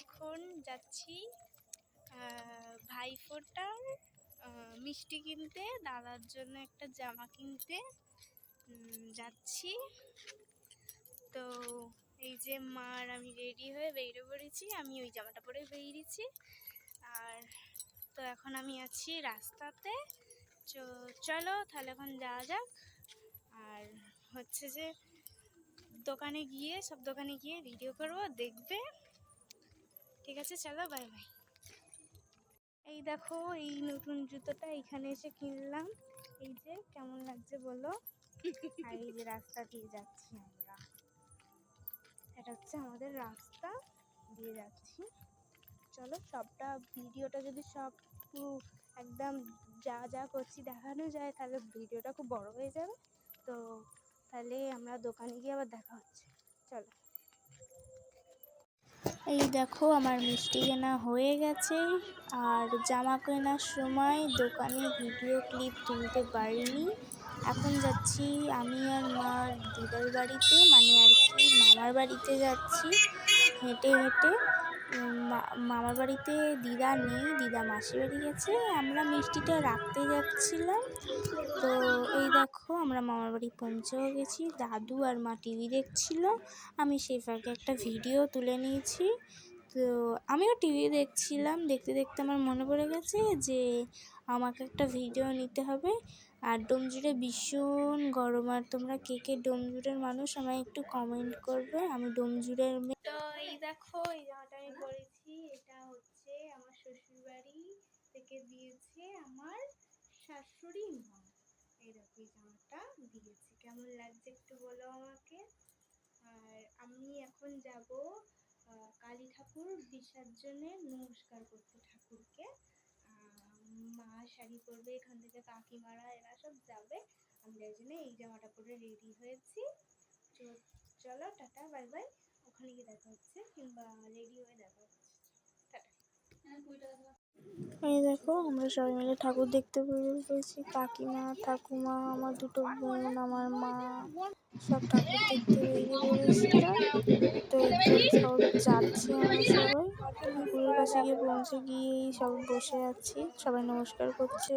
এখন যাচ্ছি ভাইফোঁটার মিষ্টি কিনতে, দাদার জন্য একটা জামা কিনতে যাচ্ছি। তো এই যে মা আর আমি রেডি হয়ে বেরিয়ে পড়েছি, আমি ওই জামাটা পরে বেরিয়েছি। আর তো এখন আমি আছি রাস্তাতে, চলো তাহলে এখন যাওয়া যাক। আর হচ্ছে যে সব দোকানে গিয়ে ভিডিও করবো, দেখবে। ঠিক আছে, চলো, বাই বাই। এই দেখো, এই নতুন জুতোটা এখানে এসে কিনলাম। এই যে কেমন লাগছে বলো। আর এই যে রাস্তা দিয়ে যাচ্ছি আমরা, এটা হচ্ছে আমাদের রাস্তা দিয়ে যাচ্ছি। চলো, সবটা ভিডিওটা যদি সব পুরো একদম যা যা করছি দেখানো যায় তাহলে ভিডিওটা খুব বড় হয়ে যাবে। তো তাহলে আমরা দোকানে গিয়ে আবার দেখা হচ্ছে, চলো। এই দেখো, আমার মিষ্টি কেনা হয়ে গেছে। আর জামা কেনার সময় দোকানে ভিডিও ক্লিপ তুলতে পারিনি। এখন যাচ্ছি আমি আর মার দিদার বাড়িতে, মানে আর কি মামার বাড়িতে যাচ্ছি হেঁটে হেঁটে। মামার বাড়িতে দিদা নেই, দিদা মাসির বাড়ি গেছে। আমরা মিষ্টিটা রাখতে যাচ্ছিলাম। তো এই দেখো, আমরা মামার বাড়ি পৌঁছেও গেছি। দাদু আর মা টিভি দেখছিল, আমি সেই ফাঁকে একটা ভিডিও তুলে নিয়েছি। তো আমিও টিভি দেখছিলাম, দেখতে দেখতে আমার মনে পড়ে গেছে যে আমাকে একটা ভিডিও নিতে হবে। আর ডোমজুড়ে ভীষণ গরম। আর তোমরা কে কে ডোমজুড়ের মানুষ আমায় একটু কমেন্ট করবে। আমি ডোমজুড়ের তো এই দেখো, এই জামাটা আমি পরেছি। এটা হচ্ছে আমার শ্বশুর বাড়ি থেকে দিয়েছে আমার শাশুড়ি মা। এই দেখো, এই জামাটা দিয়েছে, কেমন লাগছে একটু বলো আমাকে। আর আমি এখন যাব কালী ঠাকুর বিসর্জনে নমস্কার করতে ঠাকুরকে। মা শাড়ি পরবে, এখান থেকে কাকিমারা এরা সব যাবে। আমি তাই জন্য এই জামাটা পরে রেডি হয়েছি। চলো, টাটা, বাই বাই। ওখানে গিয়ে দেখা হচ্ছে, কিংবা রেডি হয়ে দেখা হচ্ছে। টাটা। এই দেখো, আমরা সবাই মিলে ঠাকুর দেখতে পেরেছি। কাকিমা, ঠাকুমা, আমার দুটো বোন, আমার মা, সব ঠাকুর দেখতে বেরিয়ে পড়েছিলাম। তো সব যাচ্ছি আমরা সবাই। ঠাকুরের কাছে গিয়ে পৌঁছে গিয়ে সব বসে আছি, সবাই নমস্কার করছে।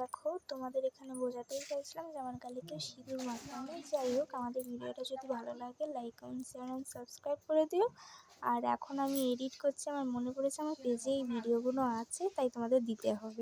দেখো, তোমাদের এখানে বোঝাতেই চাইছিলাম যে আমার গালিতে সিঁদুর মাখানো। যাই হোক, আমাদের ভিডিওটা যদি ভালো লাগে like, comment, share and subscribe করে দিও। আর এখন আমি এডিট করছি, আমার মনে পড়েছে আমার পেজে এই ভিডিওগুলো আছে, তাই তোমাদের দিতে হবে।